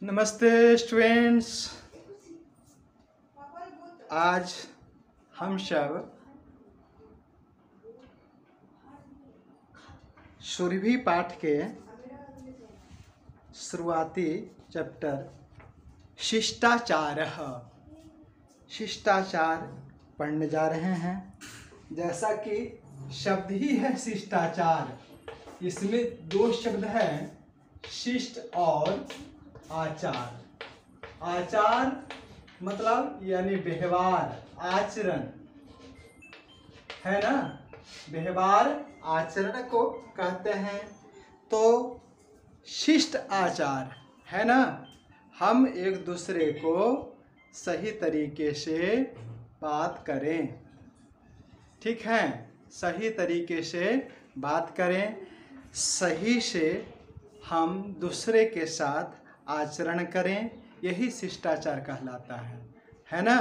नमस्ते स्टूडेंट्स। आज हम सब सुरभि पाठ के शुरुआती चैप्टर शिष्टाचार पढ़ने जा रहे हैं। जैसा कि शब्द ही है शिष्टाचार, इसमें दो शब्द हैं, शिष्ट और आचार। आचार मतलब यानी व्यवहार, आचरण है ना, व्यवहार आचरण को कहते हैं। तो शिष्ट आचार है ना, हम एक दूसरे को सही तरीके से बात करें, ठीक है, सही तरीके से बात करें, सही से हम दूसरे के साथ आचरण करें, यही शिष्टाचार कहलाता है ना।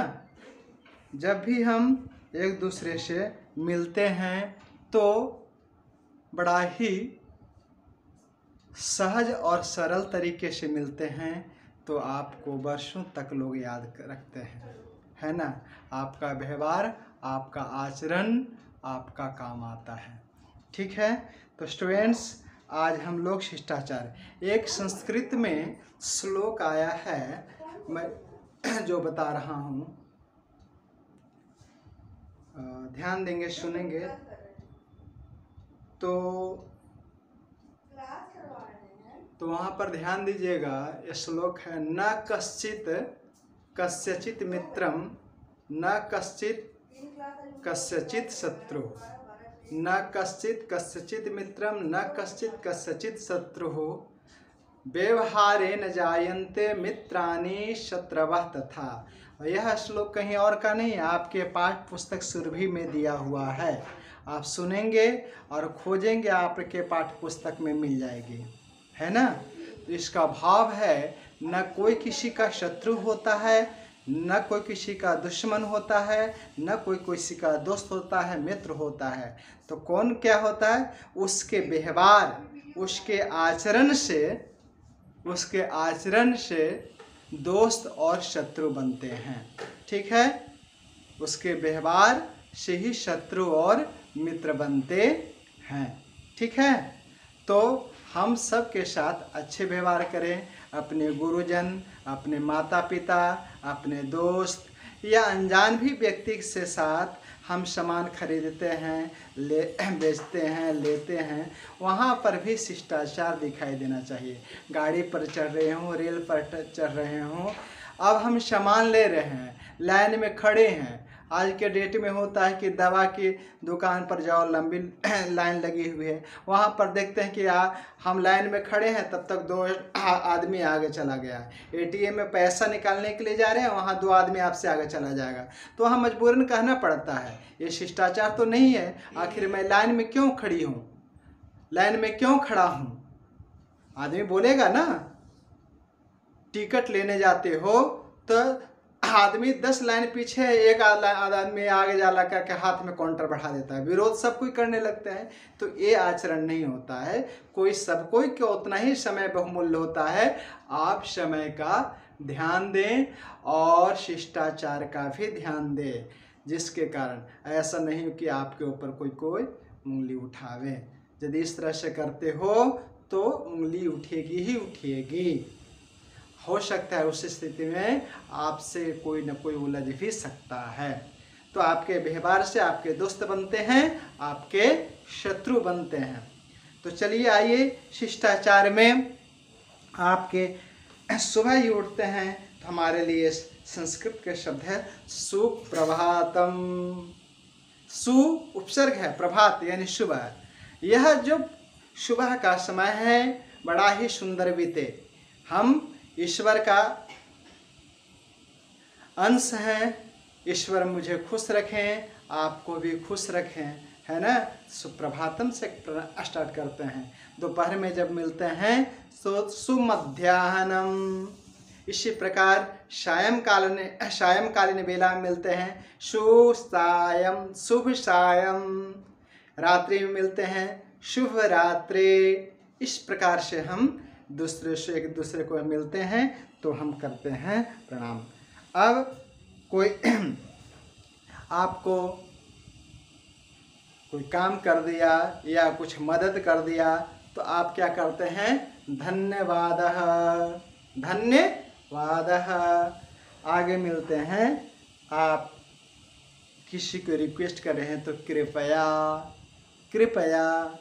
जब भी हम एक दूसरे से मिलते हैं तो बड़ा ही सहज और सरल तरीके से मिलते हैं, तो आपको वर्षों तक लोग याद रखते हैं, है ना। आपका व्यवहार, आपका आचरण आपका काम आता है, ठीक है। तो स्टूडेंट्स, आज हम लोग शिष्टाचार, एक संस्कृत में श्लोक आया है, मैं जो बता रहा हूँ, ध्यान देंगे, सुनेंगे तो वहाँ पर ध्यान दीजिएगा। ये श्लोक है, न कश्चित कस्यचित मित्रम न कश्चित कस्यचित शत्रु, न कश्चित कस्यचित मित्रम न कश्चित कस्यचित शत्रु, व्यवहारे न जायन्ते मित्राणि शत्रवः तथा। यह श्लोक कहीं और का नहीं, आपके पाठ पुस्तक सुरभि में दिया हुआ है। आप सुनेंगे और खोजेंगे, आपके पाठ पुस्तक में मिल जाएगी, है ना। तो इसका भाव है, न कोई किसी का शत्रु होता है, न कोई किसी का दुश्मन होता है, न कोई किसी का दोस्त होता है, मित्र होता है। तो कौन क्या होता है, उसके व्यवहार, उसके आचरण से दोस्त और शत्रु बनते हैं, ठीक है। उसके व्यवहार से ही शत्रु और मित्र बनते हैं, ठीक है। तो हम सब के साथ अच्छे व्यवहार करें, अपने गुरुजन, अपने माता पिता, अपने दोस्त या अनजान भी व्यक्ति से साथ हम सामान खरीदते हैं, बेचते हैं, लेते हैं, वहाँ पर भी शिष्टाचार दिखाई देना चाहिए। गाड़ी पर चढ़ रहे हों, रेल पर चढ़ रहे हों, अब हम सामान ले रहे हैं, लाइन में खड़े हैं। आज के डेट में होता है कि दवा की दुकान पर जाओ, लंबी लाइन लगी हुई है, वहाँ पर देखते हैं कि हम लाइन में खड़े हैं, तब तक दो आदमी आगे चला गया। एटीएम में पैसा निकालने के लिए जा रहे हैं, वहाँ दो आदमी आपसे आगे चला जाएगा, तो हम मजबूरन कहना पड़ता है, ये शिष्टाचार तो नहीं है। आखिर मैं लाइन में क्यों खड़ी हूँ, लाइन में क्यों खड़ा हूँ, आदमी बोलेगा ना। टिकट लेने जाते हो तो आदमी 10 लाइन पीछे, एक आदमी आगे जाला करके हाथ में काउंटर बढ़ा देता है, विरोध सब कोई करने लगते हैं। तो ये आचरण नहीं होता है। कोई को उतना ही समय बहुमूल्य होता है। आप समय का ध्यान दें और शिष्टाचार का भी ध्यान दें, जिसके कारण ऐसा नहीं कि आपके ऊपर कोई उंगली उठावे। यदि इस तरह से करते हो तो उंगली उठेगी ही उठेगी। हो सकता है उस स्थिति में आपसे कोई न कोई उलझ भी सकता है। तो आपके व्यवहार से आपके दोस्त बनते हैं, आपके शत्रु बनते हैं। तो चलिए आइए, शिष्टाचार में आपके सुबह ही उठते हैं तो हमारे लिए संस्कृत के शब्द है सुप्रभातम। सु उपसर्ग है, प्रभात यानी सुबह। यह जो सुबह का समय है बड़ा ही सुंदर बीते। हम ईश्वर का अंश हैं, ईश्वर मुझे खुश रखें, आपको भी खुश रखें, है ना। सुप्रभातम से स्टार्ट करते हैं। दोपहर में जब मिलते हैं तो सुमध्याह्नम। इसी प्रकार सायंकालीन बेला में मिलते हैं, सुसायम, शुभ सायं। रात्रि में मिलते हैं, शुभ रात्रि। इस प्रकार से हम दूसरे से एक दूसरे को मिलते हैं तो हम करते हैं प्रणाम। अब कोई आपको कोई काम कर दिया या कुछ मदद कर दिया तो आप क्या करते हैं? धन्यवादः, धन्यवादः। आगे मिलते हैं, आप किसी को रिक्वेस्ट कर रहे हैं तो कृपया, कृपया,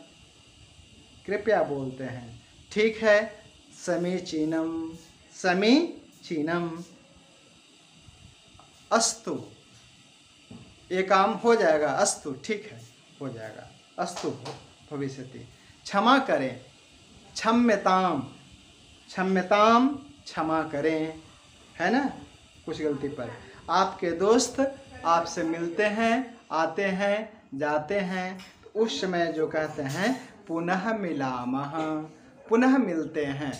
कृपया बोलते हैं। ठीक है, समीचीनम, समीचीनम, अस्तु, ये काम हो जाएगा, अस्तु, ठीक है, हो जाएगा, अस्तु भविष्यति। क्षमा करें, क्षम्यताम, क्षम्यताम, क्षमा करें, है ना, कुछ गलती पर। आपके दोस्त आपसे मिलते हैं, आते हैं, जाते हैं, तो उस समय जो कहते हैं पुनः मिलामः, पुनः मिलते हैं।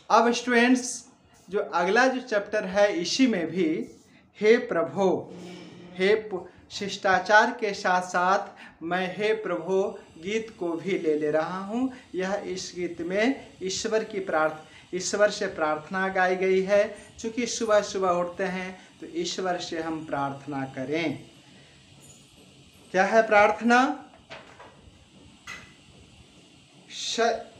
अब स्टूडेंट्स, जो अगला जो चैप्टर है इसी में भी हे प्रभु, हे शिष्टाचार के साथ साथ मैं हे प्रभु गीत को भी ले रहा हूँ। यह इस गीत में ईश्वर से प्रार्थना गाई गई है। चूँकि सुबह सुबह उठते हैं तो ईश्वर से हम प्रार्थना करें। क्या है प्रार्थना?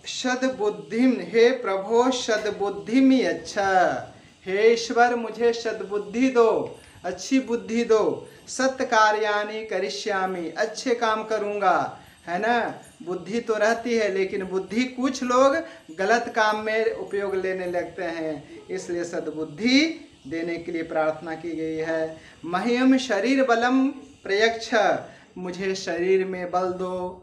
सद्बुद्धिम, हे प्रभो सद्बुद्धिम अच्छा, हे ईश्वर मुझे सद्बुद्धि दो, अच्छी बुद्धि दो। सत्य कार्यानि करिष्यामि, अच्छे काम करूँगा, है ना। बुद्धि तो रहती है लेकिन बुद्धि कुछ लोग गलत काम में उपयोग लेने लगते हैं, इसलिए सद्बुद्धि देने के लिए प्रार्थना की गई है। मह्यम शरीर बलम प्रयच्छ, मुझे शरीर में बल दो।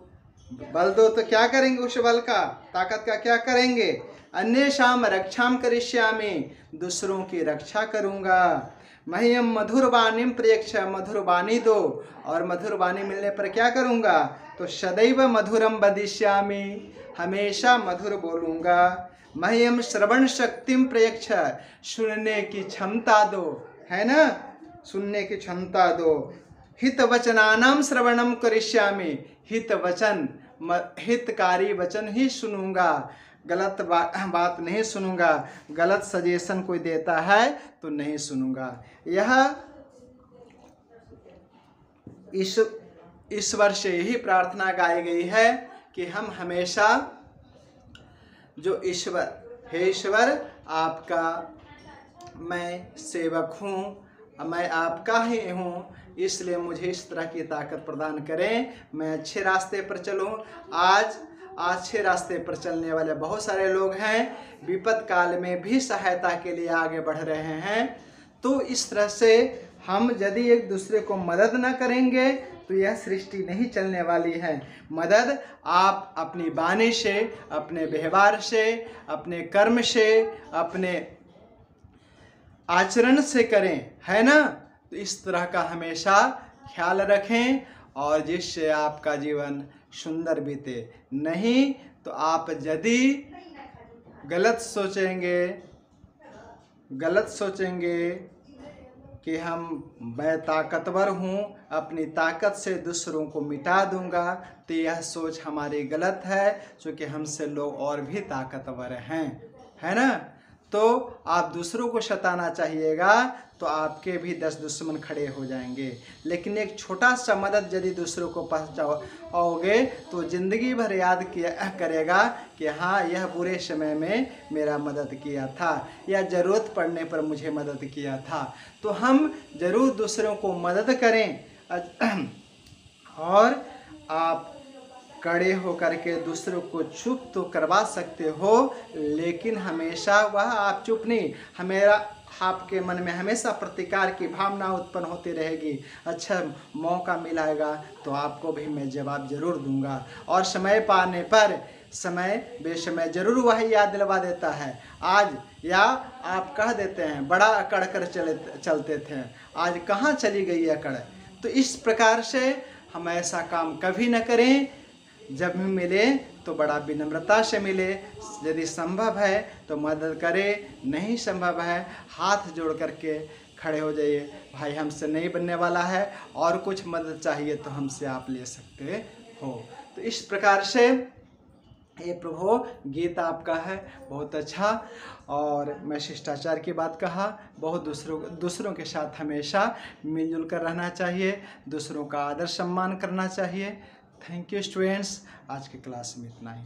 बल दो तो क्या करेंगे? उस बल का, ताकत का क्या करेंगे? अन्येषाम रक्षाम करिष्यामि, दूसरों की रक्षा करूँगा। मह्यम मधुर वाणीम प्रयच्छ, मधुर वाणी दो, और मधुर वाणी मिलने पर क्या करूँगा? तो सदैव मधुरम वदिष्यामि, हमेशा मधुर बोलूँगा। मह्यम श्रवण शक्तिम प्रयच्छ, सुनने की क्षमता दो, है ना, सुनने की क्षमता दो। हित वचनानाम श्रवणम करिष्यामि, हित वचन, हितकारी वचन ही सुनूंगा, गलत बात नहीं सुनूंगा। गलत सजेशन कोई देता है तो नहीं सुनूंगा। यह ईश्वर से यही प्रार्थना गाई गई है कि हम हमेशा जो ईश्वर, हे ईश्वर आपका मैं सेवक हूँ, मैं आपका ही हूँ, इसलिए मुझे इस तरह की ताकत प्रदान करें, मैं अच्छे रास्ते पर चलूँ। आज अच्छे रास्ते पर चलने वाले बहुत सारे लोग हैं, विपद काल में भी सहायता के लिए आगे बढ़ रहे हैं। तो इस तरह से हम यदि एक दूसरे को मदद न करेंगे तो यह सृष्टि नहीं चलने वाली है। मदद आप अपनी वाणी से, अपने व्यवहार से, अपने कर्म से, अपने आचरण से करें, है ना। तो इस तरह का हमेशा ख्याल रखें और जिससे आपका जीवन सुंदर बीते। नहीं तो आप यदि गलत सोचेंगे कि मैं ताकतवर हूँ, अपनी ताकत से दूसरों को मिटा दूंगा, तो यह सोच हमारी गलत है, क्योंकि हमसे लोग और भी ताकतवर हैं, है ना। तो आप दूसरों को सताना चाहिएगा तो आपके भी 10 दुश्मन खड़े हो जाएंगे। लेकिन एक छोटा सा मदद यदि दूसरों को पहुँचाओगे तो ज़िंदगी भर याद किया करेगा कि हाँ, यह बुरे समय में मेरा मदद किया था, या ज़रूरत पड़ने पर मुझे मदद किया था। तो हम ज़रूर दूसरों को मदद करें। और आप कड़े होकर के दूसरों को चुप तो करवा सकते हो, लेकिन हमेशा वह आप चुप नहीं, आपके मन में हमेशा प्रतिकार की भावना उत्पन्न होती रहेगी। अच्छा मौका मिलेगा तो आपको भी मैं जवाब जरूर दूंगा, और समय पाने पर समय बेशमय जरूर वह याद दिलवा देता है। आज या आप कह देते हैं बड़ा अकड़ कर चलते थे, आज कहाँ चली गई अकड़। तो इस प्रकार से हम ऐसा काम कभी न करें। जब भी मिले तो बड़ा विनम्रता से मिले, यदि संभव है तो मदद करें, नहीं संभव है हाथ जोड़ करके खड़े हो जाइए, भाई हमसे नहीं बनने वाला है और कुछ मदद चाहिए तो हमसे आप ले सकते हो। तो इस प्रकार से ये प्रभु गीत आपका है बहुत अच्छा। और मैं शिष्टाचार की बात कहा, बहुत दूसरों के साथ हमेशा मिलजुल कर रहना चाहिए, दूसरों का आदर सम्मान करना चाहिए। थैंक यू स्टूडेंट्स, आज की क्लास में इतना ही।